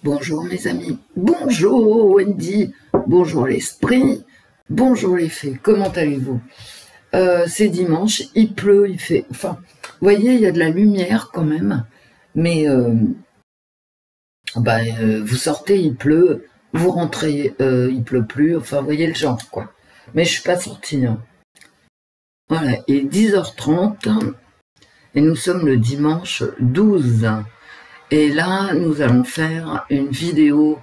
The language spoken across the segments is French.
Bonjour mes amis, bonjour Wendy, bonjour l'esprit, bonjour les fées, comment allez-vous? C'est dimanche, il pleut, il fait... Enfin, vous voyez, il y a de la lumière quand même, mais vous sortez, il pleut, vous rentrez, il pleut plus, enfin, vous voyez le genre, quoi. Mais je suis pas sortie. Hein. Voilà, il est 10h30, et nous sommes le dimanche 12. Et là, nous allons faire une vidéo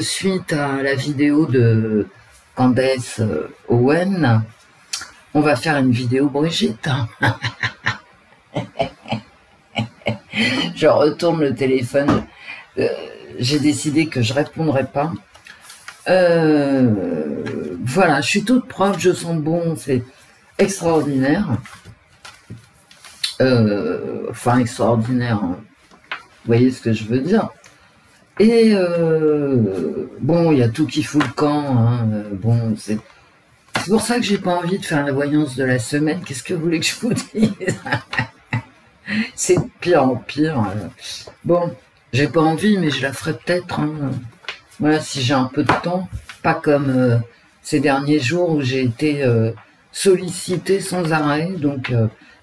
suite à la vidéo de Candace Owen. On va faire une vidéo Brigitte. Je retourne le téléphone. J'ai décidé que je répondrai pas. Voilà, je suis toute propre, je sens bon, c'est extraordinaire. Enfin, extraordinaire. Hein. Vous voyez ce que je veux dire? Et bon, il y a tout qui fout le camp. Hein, bon, c'est pour ça que j'ai pas envie de faire la voyance de la semaine. Qu'est-ce que vous voulez que je vous dise? C'est de pire en pire. Bon, j'ai pas envie, mais je la ferai peut-être. Hein. Voilà, si j'ai un peu de temps. Pas comme ces derniers jours où j'ai été sollicitée sans arrêt. Donc,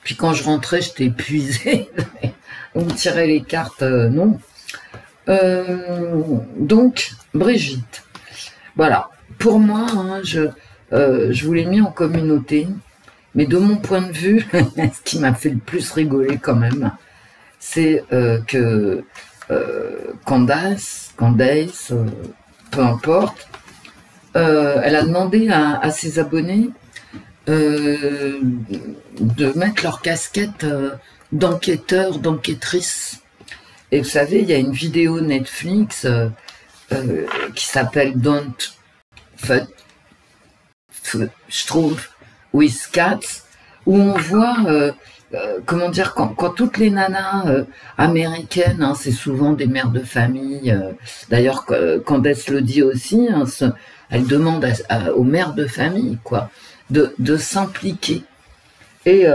puis quand je rentrais, j'étais épuisée. On me tirait les cartes, non. Donc, Brigitte. Voilà. Pour moi, hein, je vous l'ai mis en communauté, mais de mon point de vue, ce qui m'a fait le plus rigoler quand même, c'est que Candace, peu importe, elle a demandé à ses abonnés de mettre leur casquette d'enquêteurs, d'enquêtrices. Et vous savez, il y a une vidéo Netflix qui s'appelle Don't Strumpf with Cats, où on voit, comment dire, quand toutes les nanas américaines, hein, c'est souvent des mères de famille, d'ailleurs Candace le dit aussi, hein, elle demande aux mères de famille, quoi, de s'impliquer. Et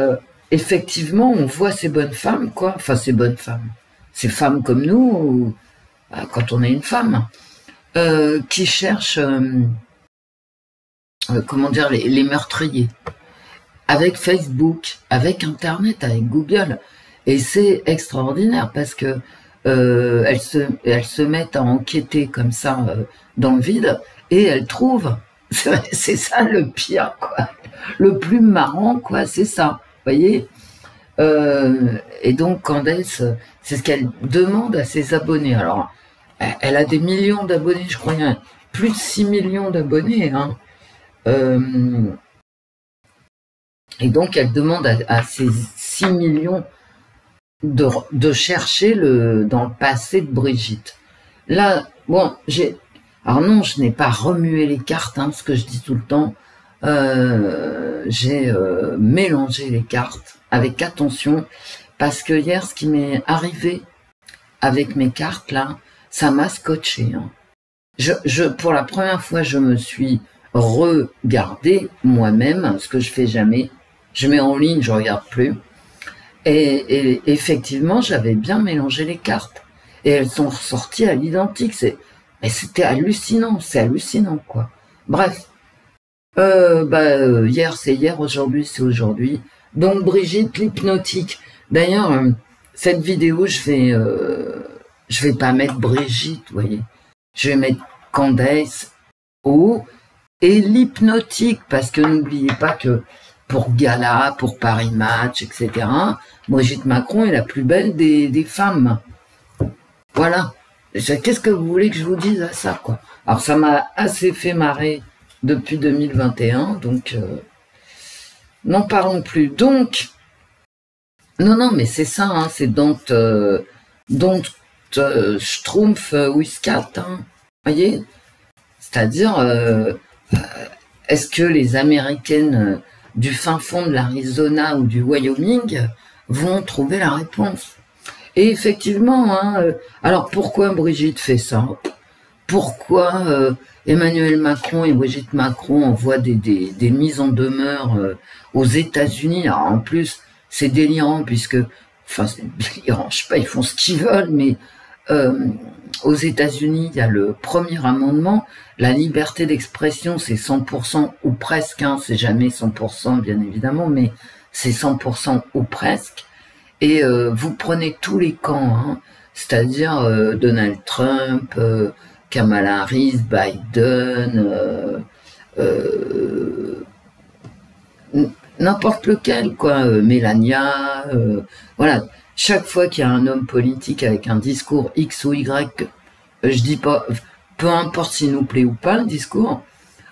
effectivement, on voit ces bonnes femmes, quoi, enfin ces bonnes femmes, ces femmes comme nous, quand on est une femme, qui cherchent, comment dire, les meurtriers, avec Facebook, avec Internet, avec Google, et c'est extraordinaire parce que elles se mettent à enquêter comme ça dans le vide, et elles trouvent, c'est ça le pire, quoi, le plus marrant, quoi, c'est ça. Vous voyez, et donc Candace, c'est ce qu'elle demande à ses abonnés. Alors, elle a des millions d'abonnés, je crois, plus de 6 millions d'abonnés. Hein. Et donc, elle demande à ces 6 millions de chercher dans le passé de Brigitte. Là, bon, alors non, je n'ai pas remué les cartes, hein, ce que je dis tout le temps. J'ai mélangé les cartes avec attention parce que hier, ce qui m'est arrivé avec mes cartes là, ça m'a scotché. Hein. Pour la première fois, je me suis regardé moi-même, ce que je fais jamais. Je mets en ligne, je regarde plus. Et effectivement, j'avais bien mélangé les cartes et elles sont ressorties à l'identique. Mais c'était hallucinant, c'est hallucinant quoi. Bref. Hier c'est hier, aujourd'hui c'est aujourd'hui. Donc Brigitte l'hypnotique. D'ailleurs, cette vidéo, je vais pas mettre Brigitte, vous voyez. Je vais mettre Candace et l'hypnotique, parce que n'oubliez pas que pour Gala, pour Paris Match, etc., Brigitte Macron est la plus belle des femmes. Voilà. Qu'est-ce que vous voulez que je vous dise à ça, quoi? Alors ça m'a assez fait marrer depuis 2021, donc n'en parlons plus. Donc, non, mais c'est ça, hein, c'est Don't Strumpf with Cat, hein, voyez. C'est-à-dire, est-ce que les Américaines du fin fond de l'Arizona ou du Wyoming vont trouver la réponse? Et effectivement, hein, alors pourquoi Brigitte fait ça? Pourquoi Emmanuel Macron et Brigitte Macron envoient des mises en demeure aux États-Unis? Alors en plus, c'est délirant puisque, enfin c'est délirant, je sais pas, ils font ce qu'ils veulent, mais aux États-Unis, il y a le premier amendement, la liberté d'expression, c'est 100% ou presque, hein, c'est jamais 100% bien évidemment, mais c'est 100% ou presque. Et vous prenez tous les camps, hein, c'est-à-dire Donald Trump, Kamala Harris, Biden, n'importe lequel, quoi, Melania, voilà. Chaque fois qu'il y a un homme politique avec un discours X ou Y, je dis pas, peu importe s'il nous plaît ou pas le discours,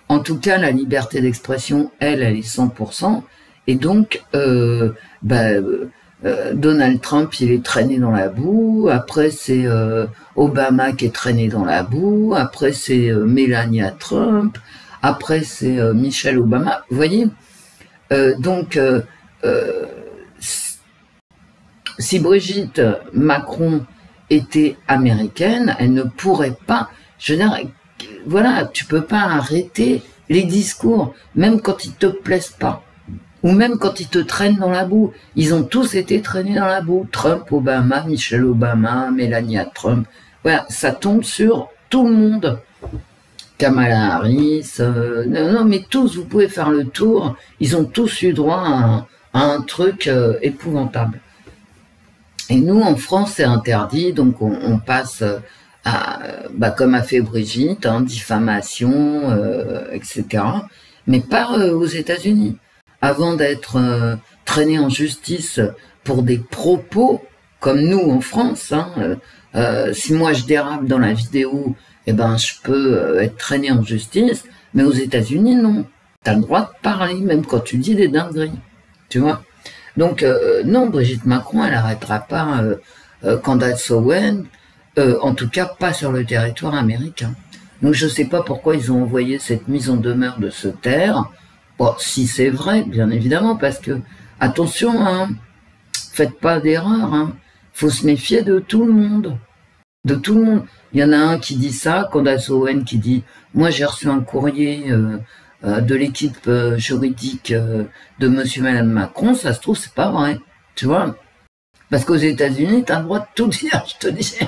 en tout cas la liberté d'expression, elle est 100%, et donc Donald Trump, il est traîné dans la boue, après c'est Obama qui est traîné dans la boue, après c'est Melania Trump, après c'est Michelle Obama, vous voyez, si Brigitte Macron était américaine, elle ne pourrait pas, je veux dire, voilà, tu peux pas arrêter les discours, même quand ils te plaisent pas, ou même quand ils te traînent dans la boue. Ils ont tous été traînés dans la boue. Trump, Obama, Michelle Obama, Melania Trump. Voilà, ça tombe sur tout le monde. Kamala Harris, non, mais tous, vous pouvez faire le tour. Ils ont tous eu droit à un truc épouvantable. Et nous, en France, c'est interdit, donc on passe à, comme a fait Brigitte, hein, diffamation, etc. Mais pas aux États-Unis. Avant d'être traîné en justice pour des propos, comme nous en France, hein, si moi je dérape dans la vidéo, eh ben je peux être traîné en justice, mais aux États-Unis, non. T'as le droit de parler, même quand tu dis des dingueries, tu vois. Donc, non, Brigitte Macron, elle n'arrêtera pas Candace Owen, en tout cas pas sur le territoire américain. Donc, je ne sais pas pourquoi ils ont envoyé cette mise en demeure de se taire. Bon, si c'est vrai, bien évidemment, parce que, attention, hein, faites pas d'erreur, hein, faut se méfier de tout le monde. De tout le monde. Il y en a un qui dit ça, Candace Owen qui dit « Moi, j'ai reçu un courrier... de l'équipe juridique de monsieur et madame Macron, ça se trouve, c'est pas vrai, tu vois. Parce qu'aux États-Unis, t'as le droit de tout dire, je te dis.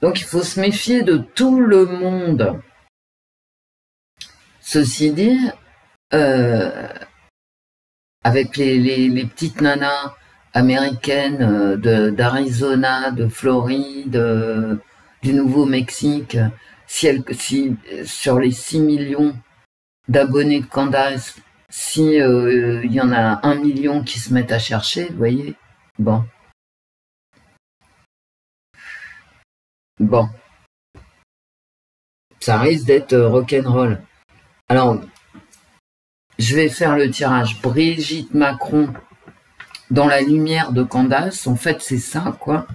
Donc, il faut se méfier de tout le monde. Ceci dit, avec les petites nanas américaines d'Arizona, de Floride, du Nouveau-Mexique, si sur les 6 millions d'abonnés de Candace, si il y en a 1 million qui se mettent à chercher, vous voyez, bon, ça risque d'être rock'n'roll. Alors, je vais faire le tirage. Brigitte Macron dans la lumière de Candace, en fait, c'est ça, quoi.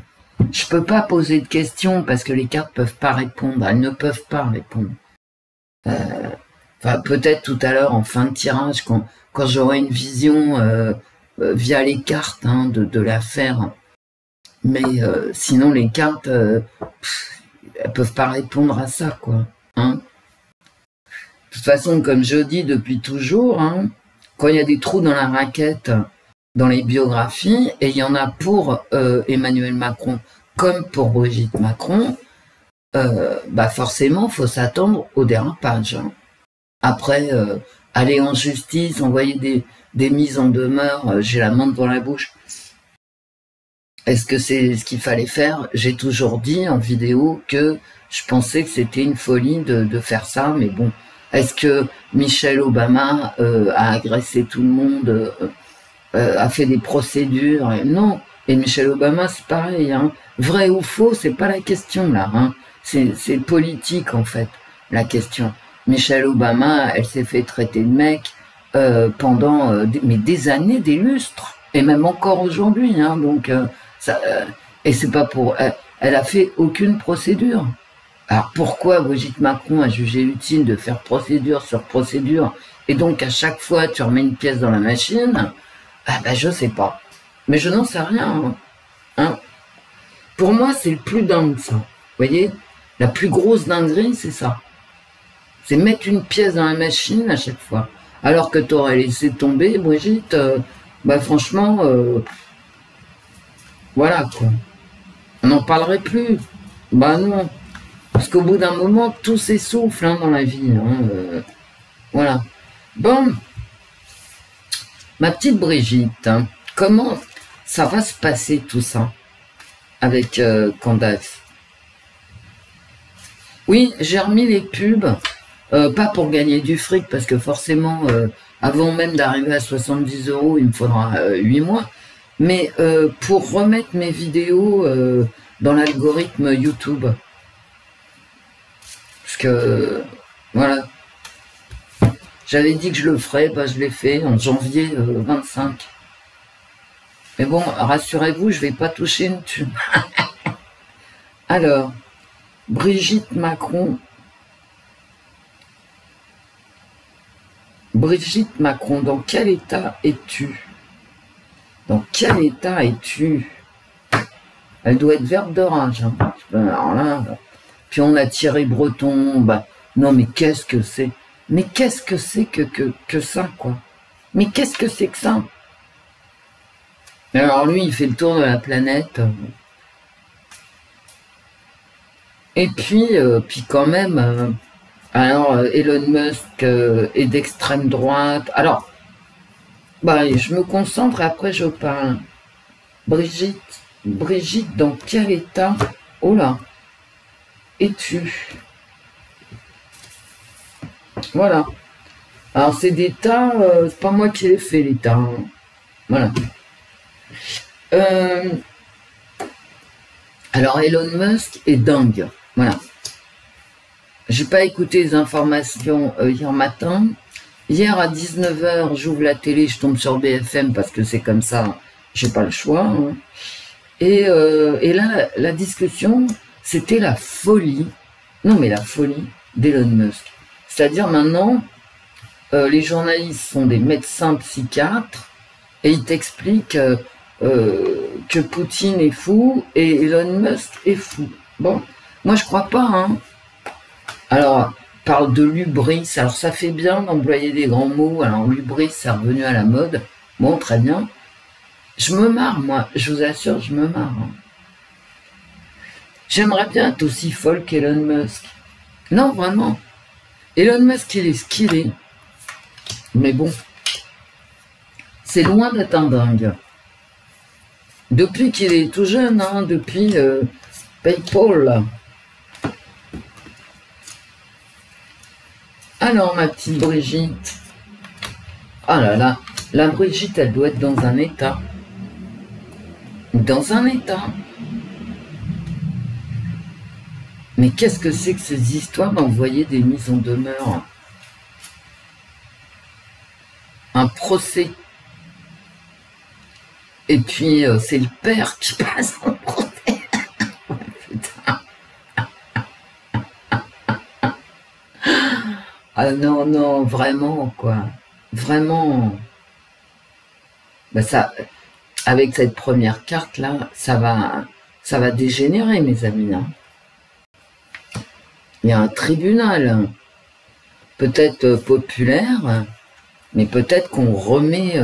Je peux pas poser de questions parce que les cartes peuvent pas répondre. Elles ne peuvent pas répondre. Enfin, peut-être tout à l'heure en fin de tirage, quand j'aurai une vision via les cartes hein, de l'affaire. Mais sinon, les cartes, elles peuvent pas répondre à ça, quoi. Hein. De toute façon, comme je dis depuis toujours, hein, quand il y a des trous dans la raquette, dans les biographies, et il y en a pour Emmanuel Macron comme pour Brigitte Macron, forcément, il faut s'attendre au dérapage. Hein. Après, aller en justice, envoyer des mises en demeure, j'ai la main devant la bouche. Est-ce que c'est ce qu'il fallait faire? J'ai toujours dit en vidéo que je pensais que c'était une folie de faire ça, mais bon, est-ce que Michelle Obama a agressé tout le monde a fait des procédures, non. Et Michelle Obama, c'est pareil, hein. Vrai ou faux, c'est pas la question, là, hein. C'est politique, en fait, la question. Michelle Obama, elle s'est fait traiter de mec pendant des années, des lustres, et même encore aujourd'hui, hein. Donc, et c'est pas pour... Elle a fait aucune procédure. Alors, pourquoi Brigitte Macron a jugé utile de faire procédure sur procédure, et donc à chaque fois, tu remets une pièce dans la machine? Je sais pas. Mais je n'en sais rien. Hein. Pour moi, c'est le plus dingue, ça. Vous voyez? La plus grosse dinguerie, c'est ça. C'est mettre une pièce dans la machine à chaque fois. Alors que tu aurais laissé tomber, Brigitte, franchement, Voilà, quoi. On n'en parlerait plus. Bah non. Parce qu'au bout d'un moment, tout s'essouffle hein, dans la vie. Hein, voilà. Bon. Ma petite Brigitte, hein, comment ça va se passer tout ça avec Candace? Oui, j'ai remis les pubs. Pas pour gagner du fric, parce que forcément, avant même d'arriver à 70 €, il me faudra 8 mois. Mais pour remettre mes vidéos dans l'algorithme YouTube. Parce que, voilà. J'avais dit que je le ferais, bah je l'ai fait en janvier 25. Mais bon, rassurez-vous, je vais pas toucher une thune. Alors, Brigitte Macron. Brigitte Macron, dans quel état es-tu? Dans quel état es-tu? Elle doit être verte de rage. Hein. Alors là, puis on a Thierry Breton. Bah, non, mais qu'est-ce que c'est? Mais qu'est-ce que c'est que ça, quoi? Mais qu'est-ce que c'est que ça? Alors lui, il fait le tour de la planète. Et puis quand même, alors Elon Musk est d'extrême droite. Alors, bah, je me concentre et après je parle. Brigitte, dans quel état, oh là, es-tu? Voilà. Alors c'est des tas, c'est pas moi qui les fait les tas. Hein. Voilà. Alors Elon Musk est dingue. Voilà. J'ai pas écouté les informations hier matin. Hier à 19 h, j'ouvre la télé, je tombe sur BFM parce que c'est comme ça, j'ai pas le choix. Hein. Et là, la discussion, c'était la folie. Non mais la folie d'Elon Musk. C'est-à-dire maintenant, les journalistes sont des médecins psychiatres et ils t'expliquent que Poutine est fou et Elon Musk est fou. Bon, moi je crois pas. Hein. Alors, parle de l'hubris. Alors ça fait bien d'employer des grands mots. Alors l'hubris, c'est revenu à la mode. Bon, très bien. Je me marre, moi. Je vous assure, je me marre. Hein. J'aimerais bien être aussi folle qu'Elon Musk. Non, vraiment. Elon Musk, il est ce qu'il est. Mais bon, c'est loin d'être un dingue. Depuis qu'il est tout jeune, hein, depuis PayPal. Alors, ma petite Brigitte. Ah là là, la Brigitte, elle doit être dans un état. Dans un état. Mais qu'est-ce que c'est que ces histoires d'envoyer des mises en demeure? Un procès. Et puis, c'est le père qui passe en procès. Putain. Ah non, non, vraiment, quoi. Vraiment. Ben ça, avec cette première carte-là, ça va dégénérer, mes amis. Hein. Il y a un tribunal, peut-être populaire, mais peut-être qu'on remet...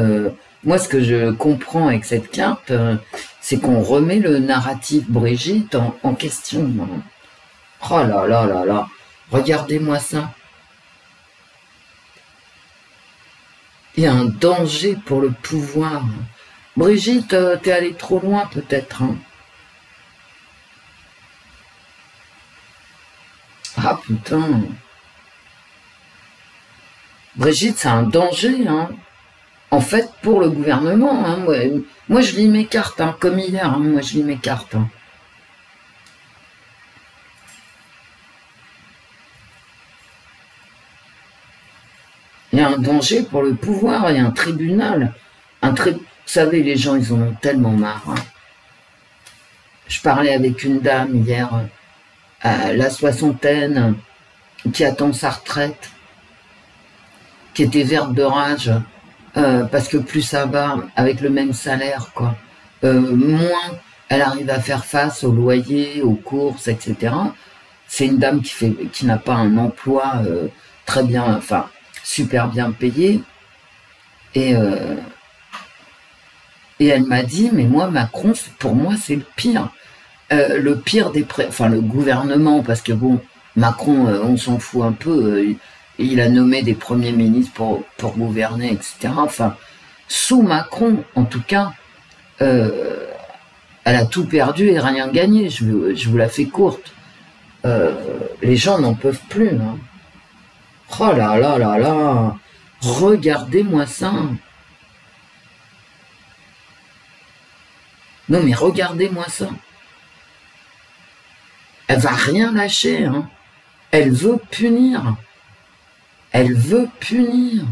moi, ce que je comprends avec cette carte, c'est qu'on remet le narratif Brigitte en question. Oh là là là là, regardez-moi ça. Il y a un danger pour le pouvoir. Brigitte, t'es allée trop loin peut-être. Hein. Ah putain. Brigitte, c'est un danger, hein. En fait, pour le gouvernement, hein, moi je lis mes cartes, hein, comme hier, hein, moi je lis mes cartes. Hein. Il y a un danger pour le pouvoir, il y a un tribunal. Vous savez, les gens, ils en ont tellement marre. Hein. Je parlais avec une dame hier, à la soixantaine, qui attend sa retraite, qui était verte de rage, parce que plus ça va, avec le même salaire, quoi, moins elle arrive à faire face au loyer, aux courses, etc. C'est une dame qui n'a pas un emploi très bien, enfin, super bien payé, et Et elle m'a dit, mais moi, Macron, pour moi, c'est le pire. Le pire des... Enfin, le gouvernement, parce que bon, Macron, on s'en fout un peu. Il a nommé des premiers ministres pour gouverner, etc. Enfin, sous Macron, en tout cas, elle a tout perdu et rien gagné. Je vous la fais courte. Les gens n'en peuvent plus. Hein. Oh là là là là. Regardez-moi ça. Non mais regardez-moi ça. Elle va rien lâcher. Hein. Elle veut punir. Elle veut punir.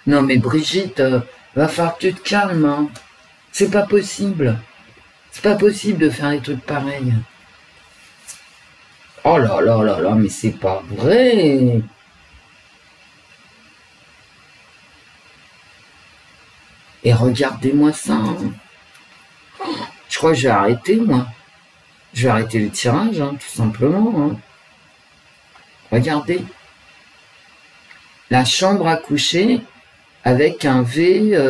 Non mais Brigitte, va falloir que tu te calmes. Hein. C'est pas possible. C'est pas possible de faire des trucs pareils. Oh là là là là, mais c'est pas vrai. Et regardez-moi ça. Hein. Je crois que je vais arrêter, moi. Je vais arrêter le tirage, hein, tout simplement. Hein. Regardez. La chambre à coucher avec un V.I.O.L.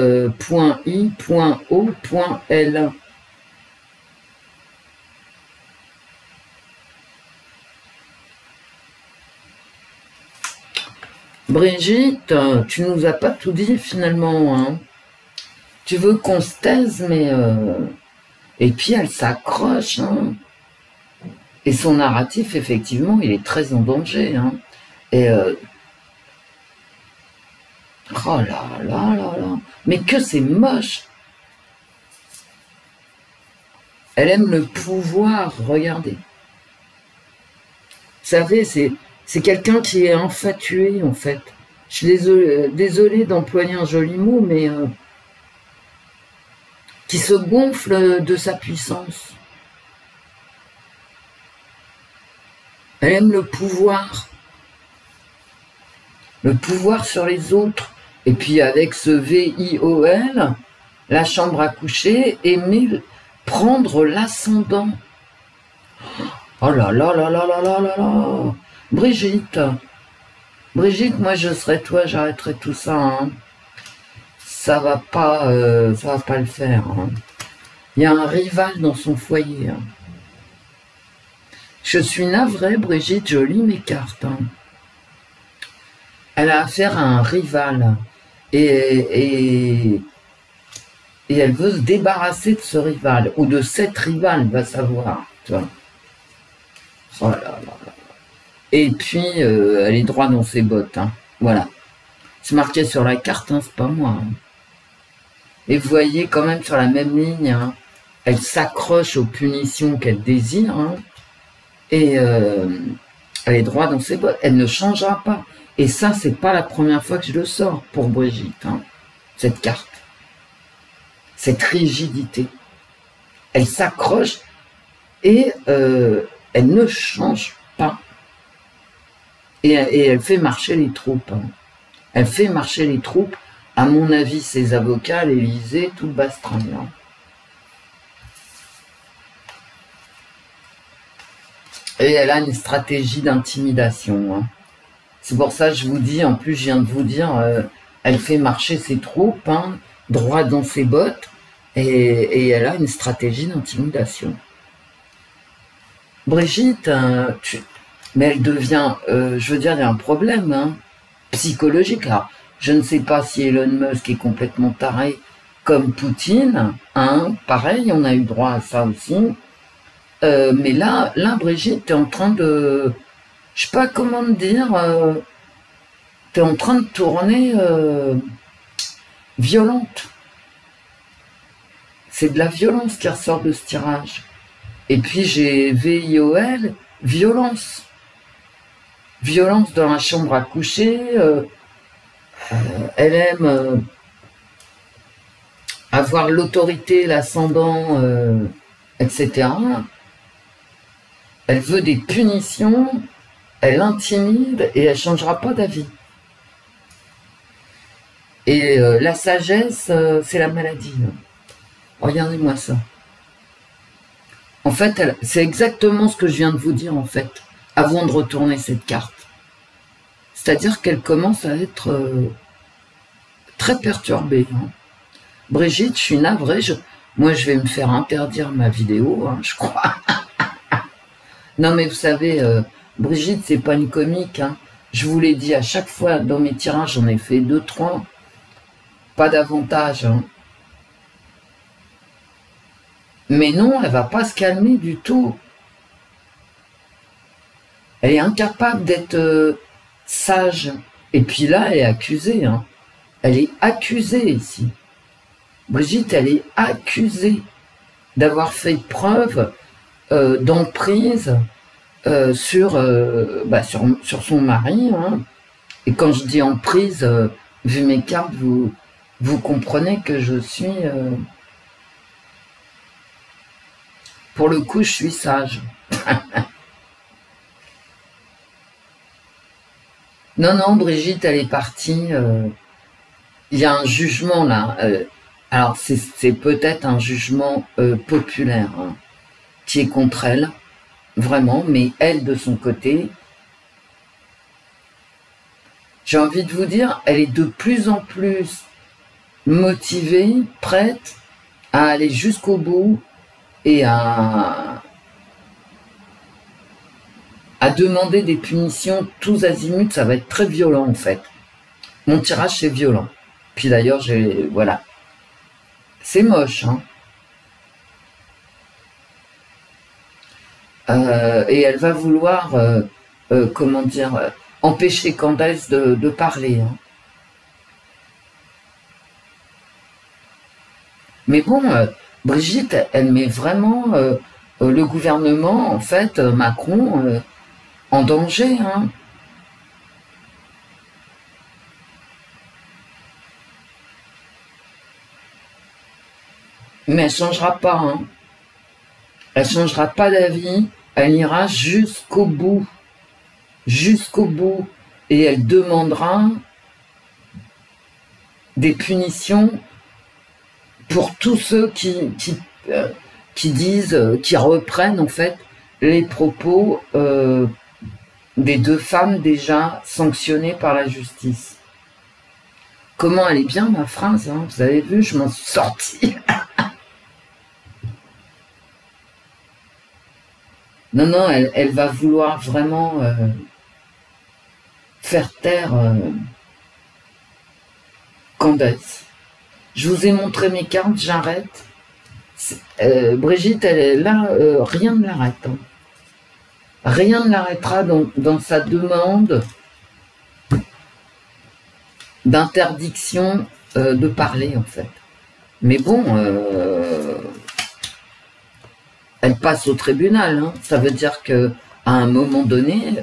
Brigitte, tu nous as pas tout dit finalement. Hein. Tu veux qu'on se taise, mais... Et puis elle s'accroche. Hein. Et son narratif, effectivement, il est très en danger. Hein. Et... Oh là là là là. Mais que c'est moche. Elle aime le pouvoir, regardez. Vous savez, c'est quelqu'un qui est infatué, en fait. Je suis désolée d'employer un joli mot, mais qui se gonfle de sa puissance. Elle aime le pouvoir sur les autres. Et puis avec ce V.I.O.L, la chambre à coucher, aimer prendre l'ascendant. Oh là là là là là là là là. Brigitte, moi je serais toi, j'arrêterais tout ça. Hein. Ça va pas le faire. Hein. Il y a un rival dans son foyer. Hein. Je suis navrée, Brigitte, je lis mes cartes. Hein. Elle a affaire à un rival. Et elle veut se débarrasser de ce rival, ou de cette rivale, va savoir. Tu vois. Oh là là là. Et puis, elle est droit dans ses bottes. Hein. Voilà. C'est marqué sur la carte, hein, c'est pas moi. Hein. Et vous voyez quand même sur la même ligne, hein, elle s'accroche aux punitions qu'elle désire. Hein, et elle est droit dans ses bottes. Elle ne changera pas. Et ça, c'est pas la première fois que je le sors pour Brigitte, hein, cette carte. Cette rigidité. Elle s'accroche et elle ne change pas. Et elle fait marcher les troupes. Hein. Elle fait marcher les troupes, à mon avis, ses avocats, l'Élysée, tout le bastringue. Hein. Et elle a une stratégie d'intimidation. Hein. C'est pour ça que je vous dis, en plus je viens de vous dire, elle fait marcher ses troupes, hein, droit dans ses bottes, et elle a une stratégie d'intimidation. Brigitte, mais elle devient, je veux dire, il y a un problème hein, psychologique. Alors, je ne sais pas si Elon Musk est complètement taré comme Poutine, hein, pareil, on a eu droit à ça aussi. Mais là, Brigitte, t'es en train de... Je sais pas comment te dire, t'es en train de tourner violente. C'est de la violence qui ressort de ce tirage. Et puis j'ai V.I.O.L, violence. Violence dans la chambre à coucher. Elle aime avoir l'autorité, l'ascendant, etc. Elle veut des punitions. Elle intimide et elle ne changera pas d'avis. Et la sagesse, c'est la maladie. Regardez-moi ça. En fait, c'est exactement ce que je viens de vous dire, en fait, avant de retourner cette carte. C'est-à-dire qu'elle commence à être très perturbée. Hein. Brigitte, je suis navrée. Moi, je vais me faire interdire ma vidéo, hein, je crois. Non, mais vous savez, Brigitte, c'est pas une comique. Hein. Je vous l'ai dit à chaque fois dans mes tirages, j'en ai fait 2, 3. Pas davantage. Hein. Mais non, elle va pas se calmer du tout. Elle est incapable d'être sage. Et puis là, elle est accusée. Hein. Elle est accusée ici. Brigitte, elle est accusée d'avoir fait preuve d'emprise sur son mari. Hein. Et quand je dis emprise, vu mes cartes, vous comprenez que je suis... pour le coup, je suis sage. Non, non, Brigitte, elle est partie. Il y a un jugement là. Alors, c'est peut-être un jugement populaire hein, qui est contre elle, vraiment, mais elle, de son côté, j'ai envie de vous dire, elle est de plus en plus motivée, prête à aller jusqu'au bout et à demander des punitions tous azimuts. Ça va être très violent en fait. Mon tirage c'est violent. Puis d'ailleurs voilà. C'est moche hein. Et elle va vouloir comment dire empêcher Candace de parler hein. Mais bon Brigitte elle met vraiment le gouvernement en fait Macron en danger, hein. Mais elle changera pas, hein. Elle changera pas d'avis. Elle ira jusqu'au bout. Jusqu'au bout. Et elle demandera des punitions pour tous ceux qui disent, qui reprennent en fait les propos des 2 femmes déjà sanctionnées par la justice. Comment elle est bien ma phrase, hein, vous avez vu, je m'en suis sortie. Non, non, elle va vouloir vraiment faire taire Candace. Je vous ai montré mes cartes, j'arrête. Brigitte, elle est là, rien ne l'arrête. Hein. Rien ne l'arrêtera dans sa demande d'interdiction de parler, en fait. Mais bon, elle passe au tribunal. Hein. Ça veut dire qu'à un moment donné,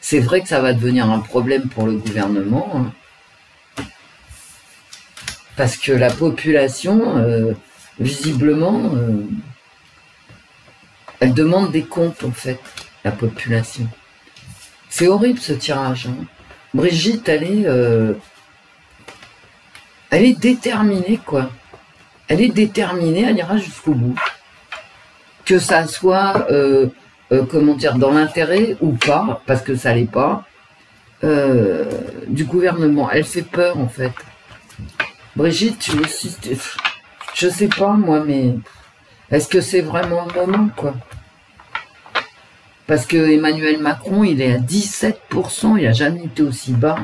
c'est vrai que ça va devenir un problème pour le gouvernement. Hein. Parce que la population, visiblement... elle demande des comptes, en fait, la population. C'est horrible, ce tirage. Hein. Brigitte, elle est déterminée, quoi. Elle est déterminée, elle ira jusqu'au bout. Que ça soit, comment dire, dans l'intérêt ou pas, parce que ça l'est pas, du gouvernement. Elle fait peur, en fait. Brigitte, tu aussi... Je sais pas, moi, mais... Est-ce que c'est vraiment le moment, quoi? Parce que Emmanuel Macron, il est à 17%, il n'a jamais été aussi bas.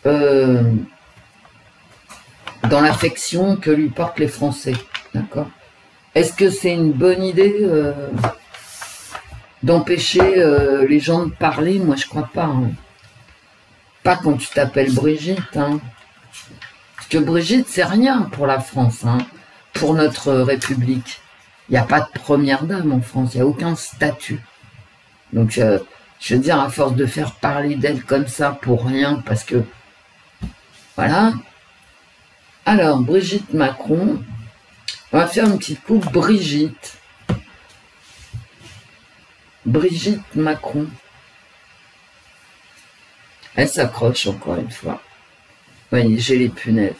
Dans l'affection que lui portent les Français. D'accord? Est-ce que c'est une bonne idée d'empêcher les gens de parler? Moi, je crois pas. Hein. Pas quand tu t'appelles Brigitte. Hein. Parce que Brigitte, c'est rien pour la France. Hein. Pour notre République. Il n'y a pas de première dame en France, il n'y a aucun statut. Donc, je veux dire, à force de faire parler d'elle comme ça pour rien, parce que, voilà. Alors, Brigitte Macron, on va faire une petite coupe Brigitte. Brigitte Macron. Elle s'accroche encore une fois. Vous voyez, j'ai les punaises.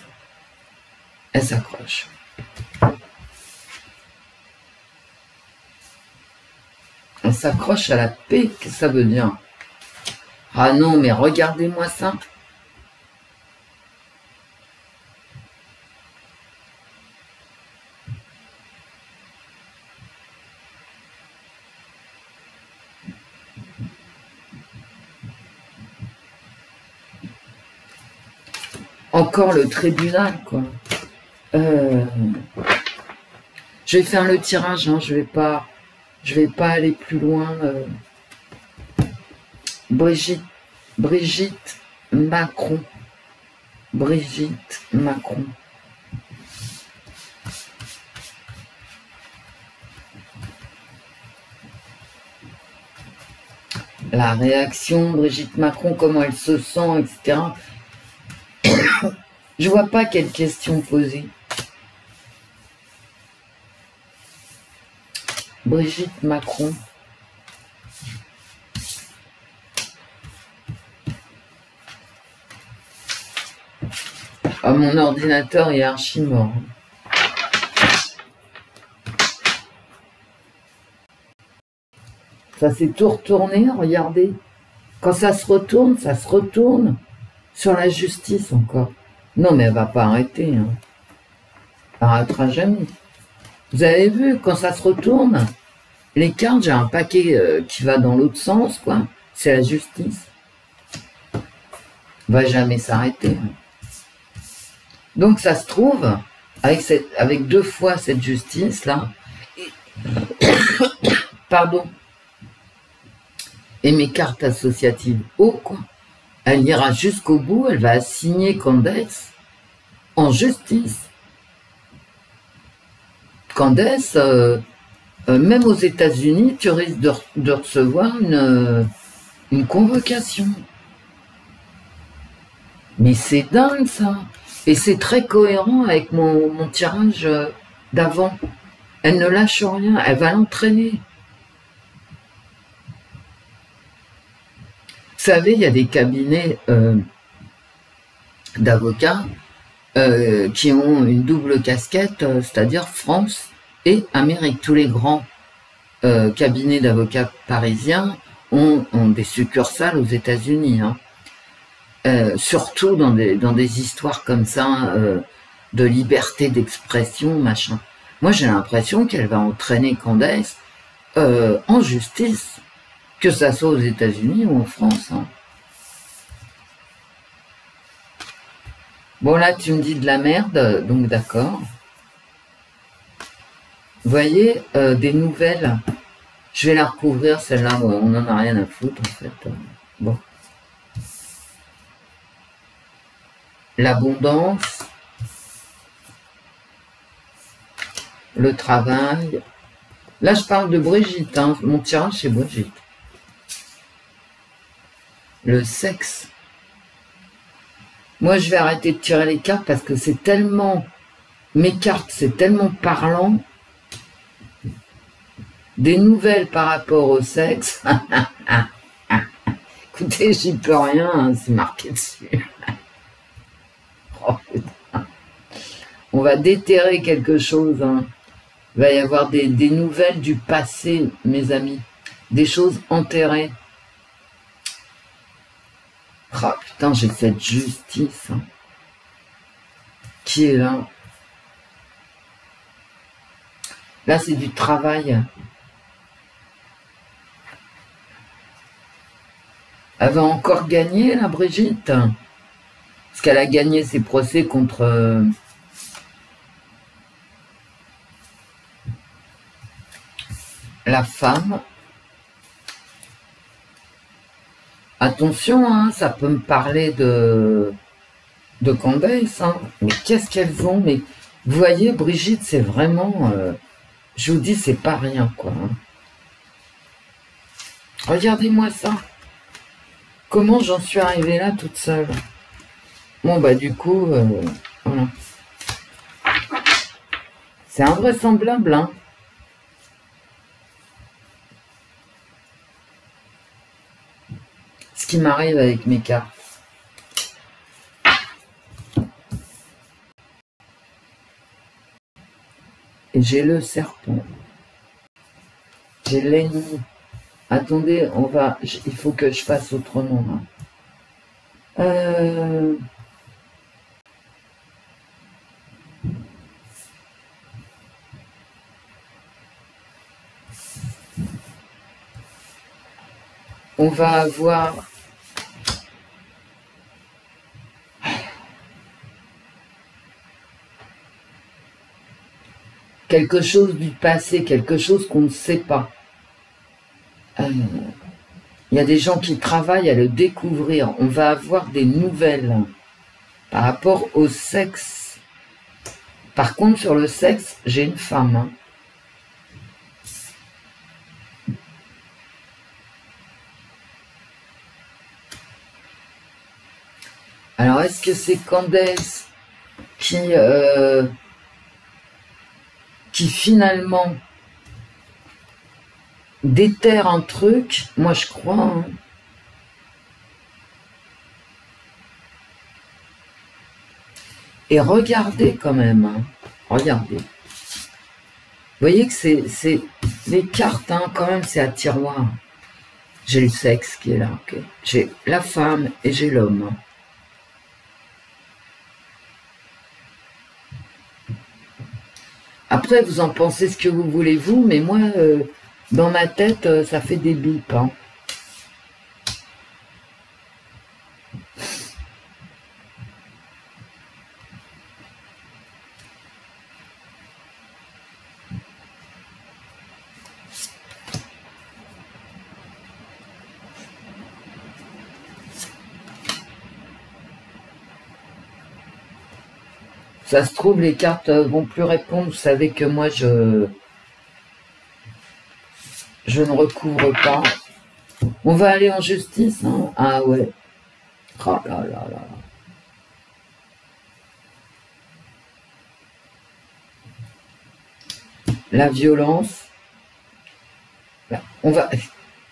Elle s'accroche. Elle s'accroche à la paix, qu'est-ce que ça veut dire? Ah non, mais regardez-moi ça. Encore le tribunal, quoi. Je vais faire le tirage, hein, je vais pas aller plus loin. Brigitte Macron. Brigitte Macron. La réaction, Brigitte Macron, comment elle se sent, etc. Je vois pas quelle question poser. Brigitte Macron. Ah, mon ordinateur est archi mort. Ça s'est tout retourné, regardez. Quand ça se retourne sur la justice encore. Non, mais elle va pas arrêter. Hein. Elle n'arrêtera jamais. Vous avez vu, quand ça se retourne, les cartes, j'ai un paquet qui va dans l'autre sens, quoi. C'est la justice. Va jamais s'arrêter. Donc ça se trouve, avec 2 fois cette justice-là, pardon, et mes cartes associatives, quoi. Elle ira jusqu'au bout, elle va assigner Candace en justice. Candace, même aux États-Unis, tu risques de recevoir une convocation. Mais c'est dingue, ça. Et c'est très cohérent avec mon tirage d'avant. Elle ne lâche rien, elle va l'entraîner. Vous savez, il y a des cabinets d'avocats qui ont une double casquette, c'est-à-dire France et Amérique. Tous les grands cabinets d'avocats parisiens ont des succursales aux États-Unis. Hein. Surtout dans des histoires comme ça, de liberté d'expression, machin. Moi, j'ai l'impression qu'elle va entraîner Candace en justice, que ça soit aux États-Unis ou en France. Hein. Bon, là, tu me dis de la merde, donc d'accord. Vous voyez, des nouvelles. Je vais la recouvrir, celle-là, on n'en a rien à foutre, en fait. Bon. L'abondance. Le travail. Là, je parle de Brigitte, hein. Mon tirage, c'est Brigitte. Le sexe. Moi, je vais arrêter de tirer les cartes parce que c'est tellement... Mes cartes, c'est tellement parlant. Des nouvelles par rapport au sexe. Écoutez, j'y peux rien, hein, c'est marqué dessus. Oh, putain. On va déterrer quelque chose. Hein. Il va y avoir des nouvelles du passé, mes amis. Des choses enterrées. Oh putain, j'ai cette justice. Hein. Qui est là? Là, c'est du travail. Elle va encore gagner, la Brigitte? Parce qu'elle a gagné ses procès contre... la femme. Attention, hein, ça peut me parler de Candace. Hein. Mais qu'est-ce qu'elles ont? Mais vous voyez, Brigitte, c'est vraiment... je vous dis, c'est pas rien, quoi. Hein. Regardez-moi ça. Comment j'en suis arrivée là toute seule? Bon, bah du coup, voilà. C'est invraisemblable, hein. Ce qui m'arrive avec mes cartes. Et j'ai le serpent. J'ai l'ennemi. Attendez, il faut que je fasse autrement. Hein. On va avoir... quelque chose du passé, quelque chose qu'on ne sait pas. Il y a des gens qui travaillent à le découvrir. On va avoir des nouvelles par rapport au sexe. Par contre, sur le sexe, j'ai une femme. Hein. Alors, est-ce que c'est Candace qui finalement déterre un truc? Moi, je crois. Hein. Et regardez quand même. Hein. Regardez. Vous voyez que c'est les cartes, hein, quand même, c'est à tiroir. J'ai le sexe qui est là. Okay. J'ai la femme et j'ai l'homme. Après, vous en pensez ce que vous voulez, vous, mais moi, dans ma tête, ça fait des bips. Hein. Ça se trouve, les cartes vont plus répondre. Vous savez que moi, je ne recouvre pas. On va aller en justice, hein? Ah ouais. Oh là là là. La violence. On va. De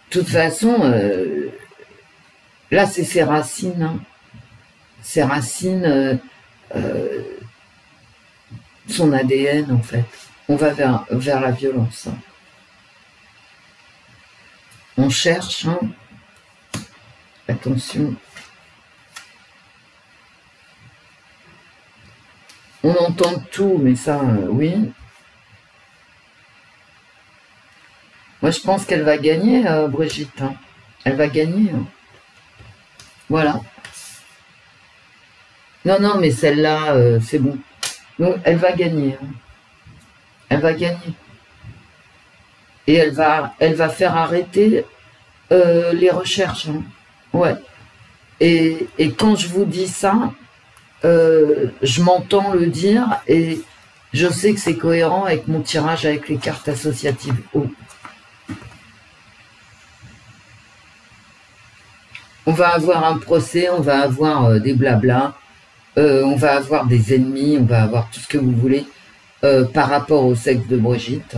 toute façon, là, c'est ses racines. Hein. Ses racines. Son ADN, en fait. On va vers la violence. Hein. On cherche, hein. Attention. On entend tout, mais ça, oui. Moi, je pense qu'elle va gagner, Brigitte. Hein. Elle va gagner. Hein. Voilà. Non, non, mais celle-là, c'est bon. Donc, elle va gagner. Hein. Elle va gagner. Et elle va faire arrêter les recherches. Hein. Ouais. Et quand je vous dis ça, je m'entends le dire et je sais que c'est cohérent avec mon tirage avec les cartes associatives. Oh. On va avoir un procès, on va avoir des blablas, on va avoir des ennemis, on va avoir tout ce que vous voulez par rapport au sexe de Brigitte.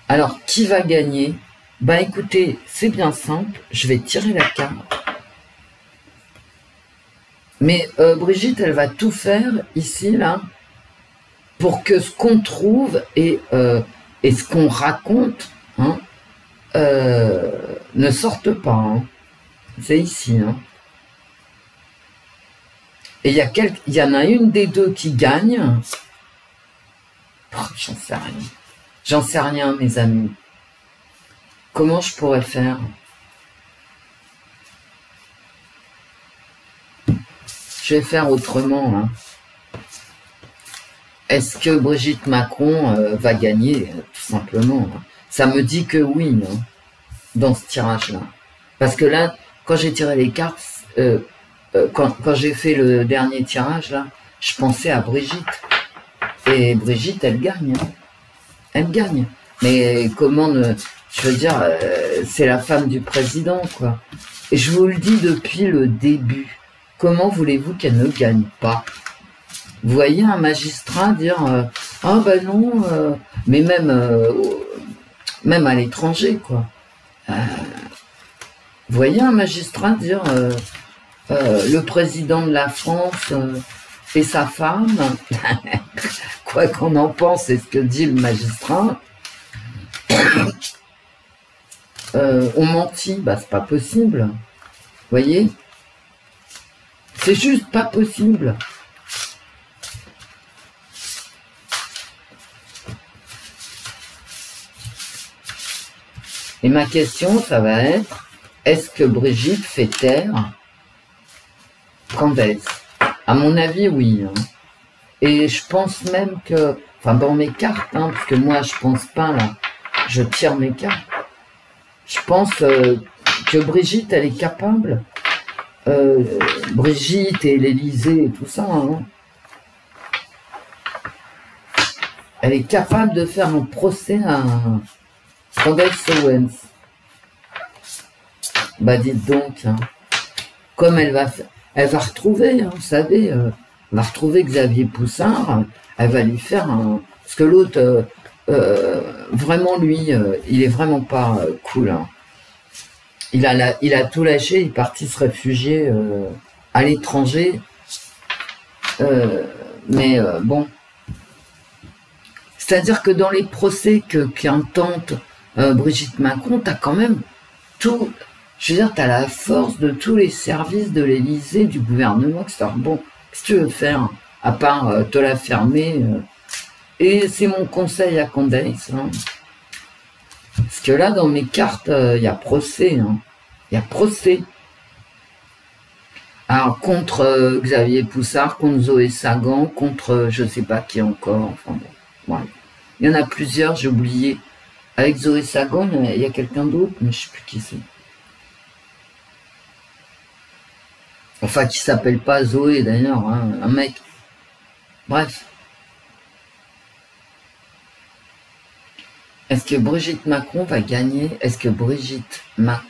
Alors, qui va gagner? Bah écoutez, c'est bien simple, je vais tirer la carte. Mais Brigitte, elle va tout faire ici, là, pour que ce qu'on trouve et ce qu'on raconte hein, ne sorte pas. Hein. C'est ici. Hein. Et il y en a une des deux qui gagne. Oh, j'en sais rien. J'en sais rien, mes amis. Comment je pourrais faire? Je vais faire autrement. Hein. Est-ce que Brigitte Macron va gagner? Tout simplement. Hein. Ça me dit que oui, hein, dans ce tirage-là. Parce que là, quand j'ai tiré les cartes, quand j'ai fait le dernier tirage, là, je pensais à Brigitte. Et Brigitte, elle gagne. Hein. Elle gagne. Mais comment ne... Je veux dire, c'est la femme du président, quoi. Et je vous le dis depuis le début. Comment voulez-vous qu'elle ne gagne pas? Vous voyez un magistrat dire ah ben non, mais même à l'étranger, quoi. Vous voyez un magistrat dire le président de la France et sa femme, quoi qu'on en pense, c'est ce que dit le magistrat, ont menti. Bah c'est pas possible. Vous voyez? C'est juste pas possible. Et ma question, ça va être, est-ce que Brigitte fait taire Candace? À mon avis, oui. Hein. Et je pense même que... enfin dans mes cartes, hein, parce que moi je pense pas là, je tire mes cartes. Je pense que Brigitte, elle est capable, Brigitte et l'Élysée et tout ça, hein, elle est capable de faire un procès à Candace Owens. Bah dites donc, hein, comme elle va retrouver, hein, vous savez, elle va retrouver Xavier Poussard, elle va lui faire un... Parce que l'autre, vraiment lui, il est vraiment pas cool. Hein. Il a tout lâché, il est parti se réfugier à l'étranger. Mais bon. C'est-à-dire que dans les procès qu'intente Brigitte Macron, t'as quand même tout... Je veux dire, t'as la force de tous les services de l'Élysée, du gouvernement, etc. Bon, qu'est-ce que tu veux faire, à part te la fermer Et c'est mon conseil à Candace. Hein. Parce que là, dans mes cartes, il y a procès. Hein. Il y a procès. Alors, contre Xavier Poussard, contre Zoé Sagan, contre je sais pas qui encore. Enfin bon, ouais. Il y en a plusieurs, j'ai oublié. Avec Zoé Sagan, il y a quelqu'un d'autre, mais je sais plus qui c'est. Enfin, qui s'appelle pas Zoé d'ailleurs, hein, un mec. Bref. Est-ce que Brigitte Macron va gagner? Est-ce que Brigitte Macron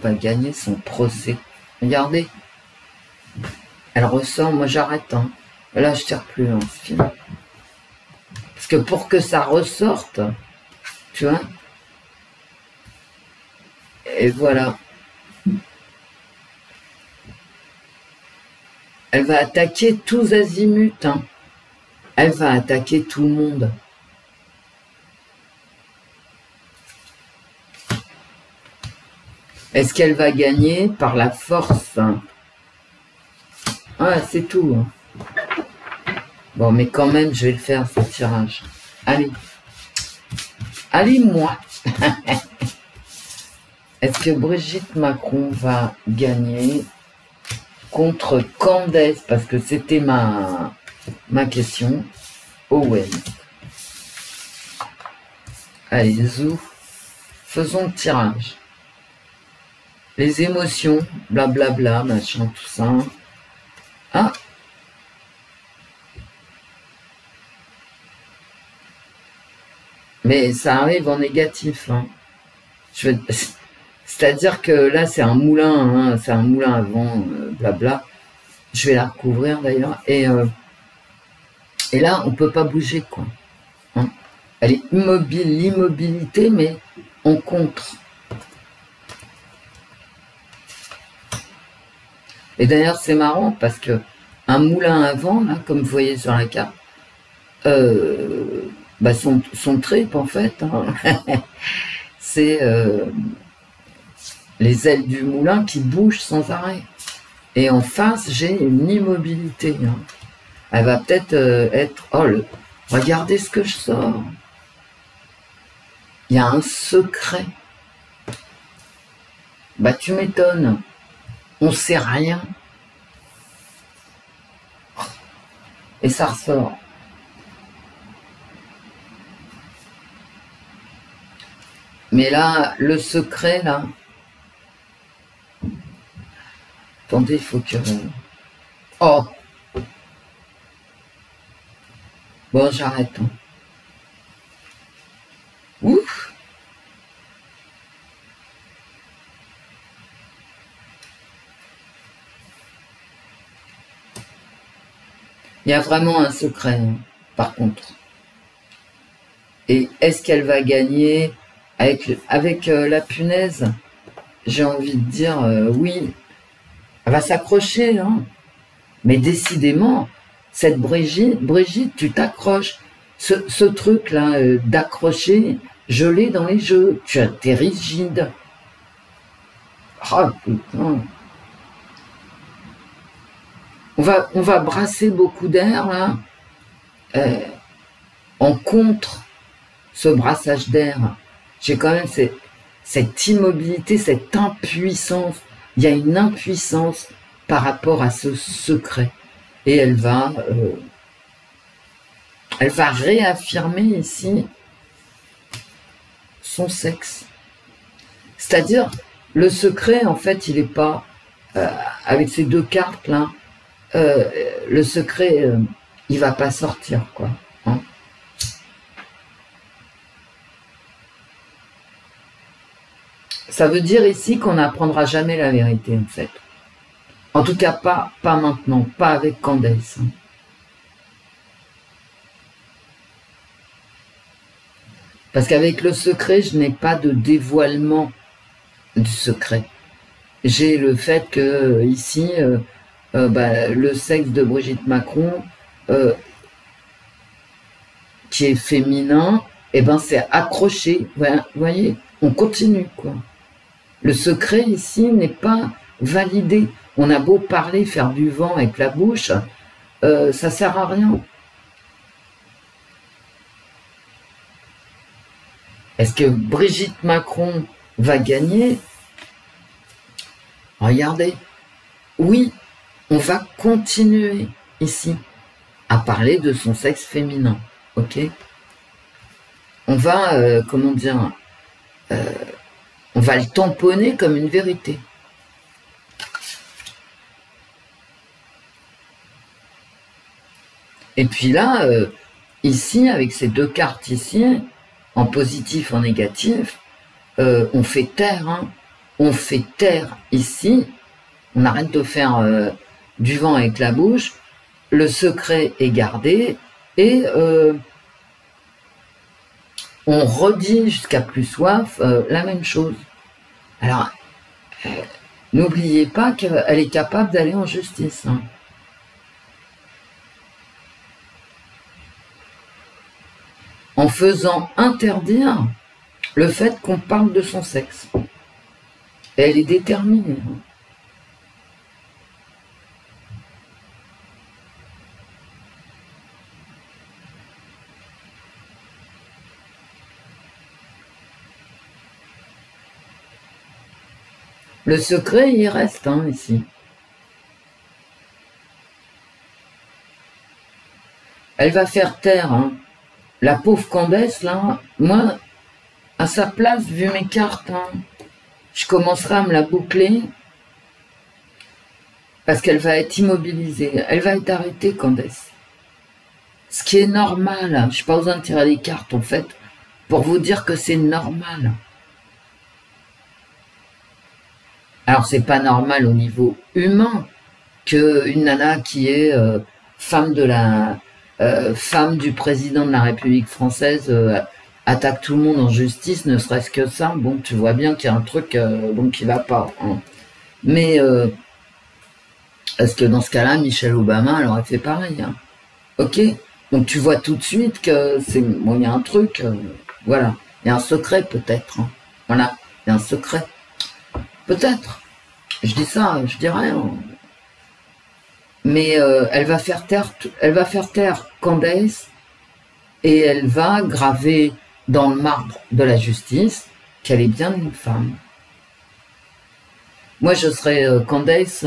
va gagner son procès? Regardez. Elle ressort, moi j'arrête. Hein. Là, je tire plus, hein, c'est fini. Parce que pour que ça ressorte, tu vois. Et voilà. Elle va attaquer tous azimuts. Hein. Elle va attaquer tout le monde. Est-ce qu'elle va gagner par la force? Ah, c'est tout. Hein. Bon, mais quand même, je vais le faire, ce tirage. Allez. Allez, moi. Est-ce que Brigitte Macron va gagner contre Candace, parce que c'était ma question, Owen. Allez, zou, faisons le tirage. Les émotions, blablabla, machin, tout ça. Ah. Mais ça arrive en négatif. Hein. C'est-à-dire que là, c'est un moulin, hein, c'est un moulin à vent, blabla. Je vais la recouvrir d'ailleurs. Et là, on peut pas bouger, quoi. Hein. Elle est immobile, l'immobilité, mais en contre. Et d'ailleurs, c'est marrant parce que un moulin à vent, là, comme vous voyez sur la carte, bah son trip, en fait, hein, c'est les ailes du moulin qui bougent sans arrêt. Et en face, j'ai une immobilité. Hein. Elle va peut-être être... Oh, regardez ce que je sors. Il y a un secret. Bah, tu m'étonnes. On sait rien. Et ça ressort. Mais là, le secret, là... Attendez, il faut que... Oh! Bon, j'arrête. Hein. Ouf! Il y a vraiment un secret, hein, par contre. Et est-ce qu'elle va gagner avec la punaise? J'ai envie de dire oui. Elle va s'accrocher, hein. Mais décidément, cette Brigitte, tu t'accroches. Ce truc-là d'accrocher, je l'ai dans les jeux. T'es rigide. Oh putain. On va brasser beaucoup d'air, là. En contre ce brassage d'air. J'ai quand même cette immobilité, cette impuissance. Il y a une impuissance par rapport à ce secret. Et elle va Elle va réaffirmer ici son sexe. C'est-à-dire, le secret, en fait, il n'est pas... avec ces deux cartes-là, le secret, il va pas sortir, quoi. Hein. Ça veut dire ici qu'on n'apprendra jamais la vérité, en fait. En tout cas, pas maintenant, pas avec Candace. Hein. Parce qu'avec le secret, je n'ai pas de dévoilement du secret. J'ai le fait que ici, le sexe de Brigitte Macron, qui est féminin, eh ben c'est accroché. Vous voyez, on continue, quoi. Le secret ici n'est pas validé. On a beau parler, faire du vent avec la bouche, ça sert à rien. Est-ce que Brigitte Macron va gagner? Regardez. Oui, on va continuer ici à parler de son sexe féminin. Ok? On va, comment dire, on va le tamponner comme une vérité. Et puis là, ici, avec ces deux cartes ici, en positif, en négatif, on fait taire, hein. On fait taire ici, on arrête de faire du vent avec la bouche, le secret est gardé, et on redit jusqu'à plus soif la même chose. Alors, n'oubliez pas qu'elle est capable d'aller en justice. Hein. En faisant interdire le fait qu'on parle de son sexe. Et elle est déterminée. Le secret, il reste, hein, ici. Elle va faire taire, hein. La pauvre Candace, là, moi, à sa place, vu mes cartes, hein, je commencerai à me la boucler parce qu'elle va être immobilisée. Elle va être arrêtée, Candace. Ce qui est normal. Hein. Je n'ai pas besoin de tirer les cartes, en fait, pour vous dire que c'est normal. Alors, c'est pas normal au niveau humain qu'une nana qui est femme du président de la République française attaque tout le monde en justice, ne serait-ce que ça. Bon, tu vois bien qu'il y a un truc qui va pas. Hein. Mais est-ce que dans ce cas-là, Michelle Obama, elle aurait fait pareil. Hein. Ok. Donc tu vois tout de suite que c'est bon, il y a un truc. Voilà, il y a un secret peut-être. Hein. Voilà, il y a un secret. Peut-être. Je dis ça, je dis rien. Mais elle va faire taire Candace et elle va graver dans le marbre de la justice qu'elle est bien une femme. Moi, je serais Candace,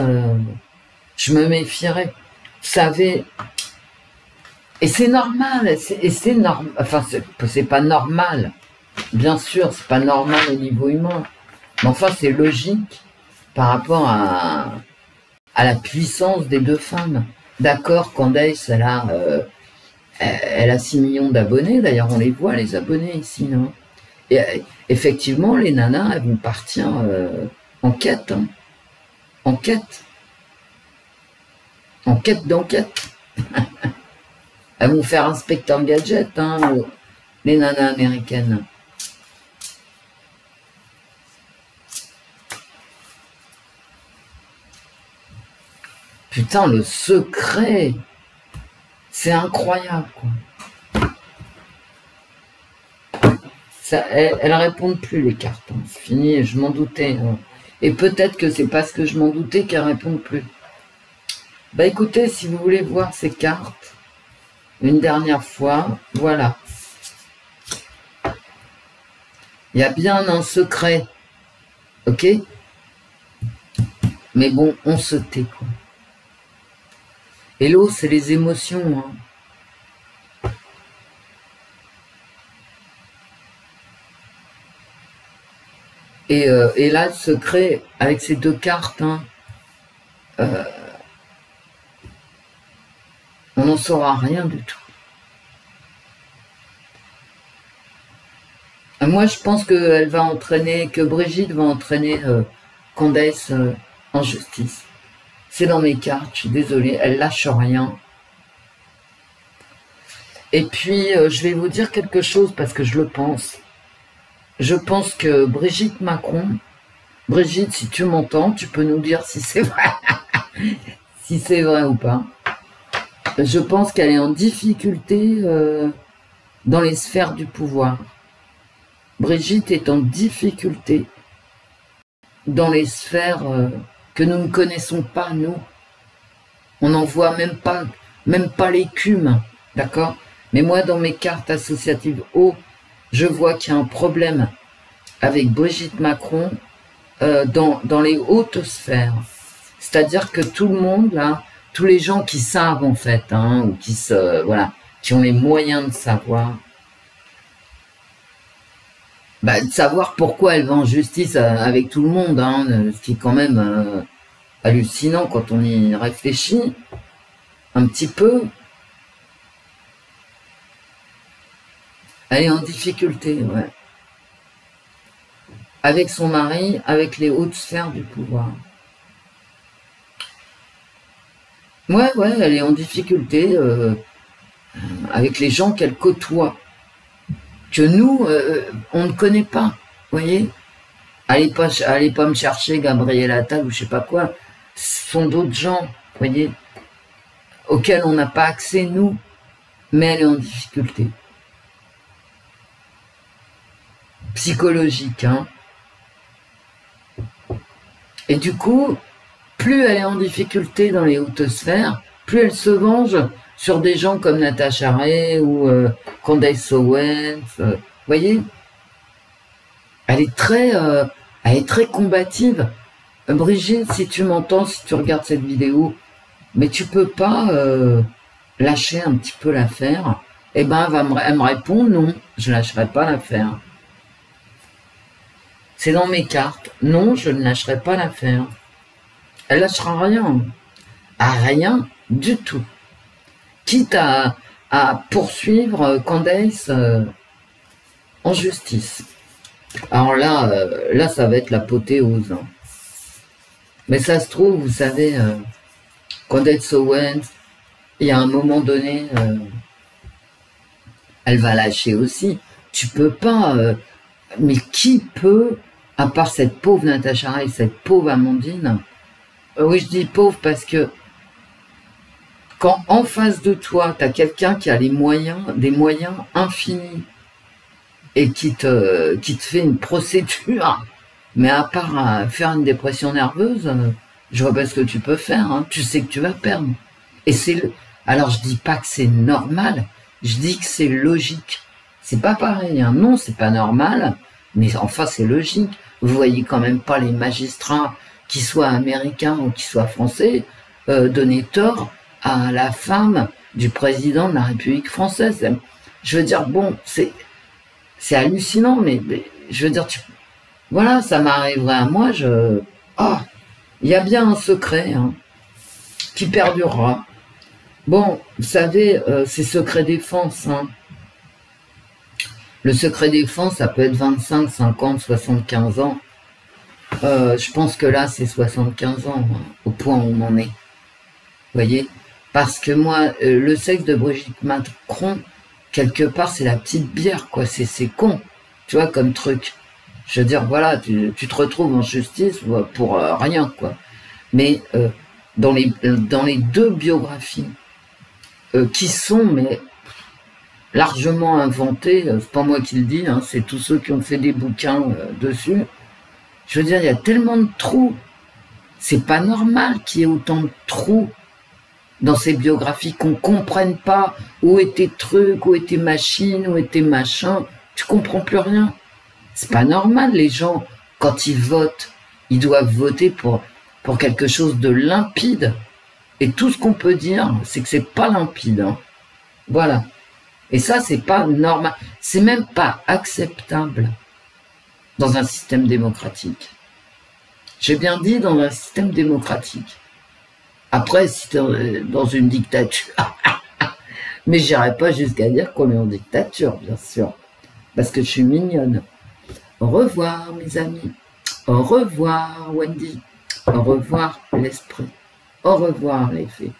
je me méfierais. Vous savez, et c'est normal, enfin, c'est pas normal. Bien sûr, c'est pas normal au niveau humain. Mais enfin, c'est logique par rapport à la puissance des deux femmes. D'accord, Candace, elle a 6 millions d'abonnés. D'ailleurs, on les voit, les abonnés ici. Hein. Et effectivement, les nanas, elles vont partir en quête. Hein. En quête. En quête d'enquête. Elles vont faire Inspecteur Gadget, hein, les nanas américaines. Putain, le secret, c'est incroyable, quoi. Ça, elles répondent plus, les cartes. Hein. C'est fini, je m'en doutais. Hein. Et peut-être que c'est parce que je m'en doutais qu'elles répondent plus. Bah écoutez, si vous voulez voir ces cartes, une dernière fois, voilà. Il y a bien un secret, ok? Mais bon, on se tait, quoi. Et l'eau, c'est les émotions. Hein. Et là, le secret, avec ces deux cartes, hein, on n'en saura rien du tout. Moi, je pense qu'elle va entraîner, que Brigitte va entraîner Candace en justice. C'est dans mes cartes, je suis désolée, elle lâche rien. Et puis, je vais vous dire quelque chose parce que je le pense. Je pense que Brigitte Macron, Brigitte, si tu m'entends, tu peux nous dire si c'est vrai, si c'est vrai ou pas. Je pense qu'elle est en difficulté dans les sphères du pouvoir. Brigitte est en difficulté dans les sphères que nous ne connaissons pas, nous. On n'en voit même pas l'écume, d'accord? Mais moi, dans mes cartes associatives haut, je vois qu'il y a un problème avec Brigitte Macron dans les hautes sphères. C'est-à-dire que tout le monde, là, tous les gens qui savent, en fait, hein, ou qui ont les moyens de savoir, de savoir pourquoi elle va en justice avec tout le monde, hein, ce qui est quand même hallucinant quand on y réfléchit un petit peu. Elle est en difficulté, ouais. Avec son mari, avec les hautes sphères du pouvoir. Ouais, elle est en difficulté avec les gens qu'elle côtoie. Que nous, on ne connaît pas, vous voyez. Allez pas me chercher Gabriel Attal ou je sais pas quoi. Ce sont d'autres gens, vous voyez, auxquels on n'a pas accès, nous. Mais elle est en difficulté. Psychologique, hein. Et du coup, plus elle est en difficulté dans les hautes sphères, plus elle se venge sur des gens comme Natacha Ray ou Candace Owens, vous voyez, elle est très combative. Brigitte, si tu m'entends, si tu regardes cette vidéo, mais tu peux pas lâcher un petit peu l'affaire. Eh ben, elle me répond non, je lâcherai pas l'affaire. C'est dans mes cartes. Non, je ne lâcherai pas l'affaire. Elle lâchera rien. À rien du tout. Quitte à poursuivre Candace en justice. Alors là, ça va être l'apothéose. Hein. Mais ça se trouve, vous savez, Candace Owens, il y a un moment donné, elle va lâcher aussi. Tu peux pas... mais qui peut, à part cette pauvre Natacha Ray, cette pauvre Amandine, oui, je dis pauvre parce que quand en face de toi, tu as quelqu'un qui a des moyens infinis, et qui te fait une procédure, mais à part faire une dépression nerveuse, je vois pas ce que tu peux faire, hein. Tu sais que tu vas perdre. Et alors je dis pas que c'est normal, je dis que c'est logique. C'est pas pareil, hein. Non, c'est pas normal, mais enfin c'est logique. Vous voyez quand même pas les magistrats, qu'ils soient américains ou qu'ils soient français, donner tort à la femme du président de la République française. Je veux dire, bon, c'est hallucinant, mais je veux dire, voilà, ça m'arriverait à moi, il y a bien un secret, hein, qui perdurera. Bon, vous savez, c'est secret défense, hein. Le secret défense, ça peut être 25, 50, 75 ans. Je pense que là, c'est 75 ans, hein, au point où on en est. Vous voyez? Parce que moi, le sexe de Brigitte Macron, quelque part, c'est la petite bière, quoi. C'est con, tu vois, comme truc. Je veux dire, voilà, tu te retrouves en justice pour rien, quoi. Mais dans les deux biographies qui sont, mais largement inventées, c'est pas moi qui le dis, hein, c'est tous ceux qui ont fait des bouquins dessus. Je veux dire, il y a tellement de trous. C'est pas normal qu'il y ait autant de trous dans ces biographies, qu'on comprenne pas où étaient trucs, où étaient machines, où étaient machins. Tu comprends plus rien. C'est pas normal, les gens, quand ils votent, ils doivent voter pour quelque chose de limpide. Et tout ce qu'on peut dire, c'est que c'est pas limpide. Hein. Voilà. Et ça, c'est pas normal. C'est même pas acceptable. dans un système démocratique. J'ai bien dit dans un système démocratique. Après, si t'es dans une dictature, mais j'irai pas jusqu'à dire qu'on est en dictature, bien sûr, parce que je suis mignonne. Au revoir, mes amis. Au revoir, Wendy. Au revoir, l'esprit. Au revoir, les fées.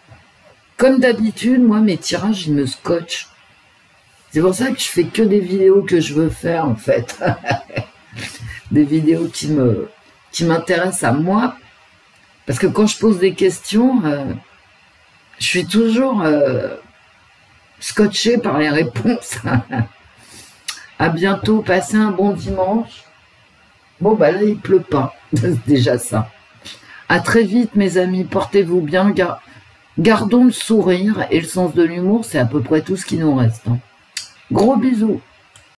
Comme d'habitude, moi, mes tirages, ils me scotchent. C'est pour ça que je fais que des vidéos que je veux faire, en fait. Des vidéos qui m'intéressent à moi. Parce que quand je pose des questions, je suis toujours scotché par les réponses. À bientôt, passez un bon dimanche. Bon, bah là, il pleut pas. C'est déjà ça. À très vite, mes amis. Portez-vous bien. Gardons le sourire et le sens de l'humour. C'est à peu près tout ce qui nous reste. Hein. Gros bisous.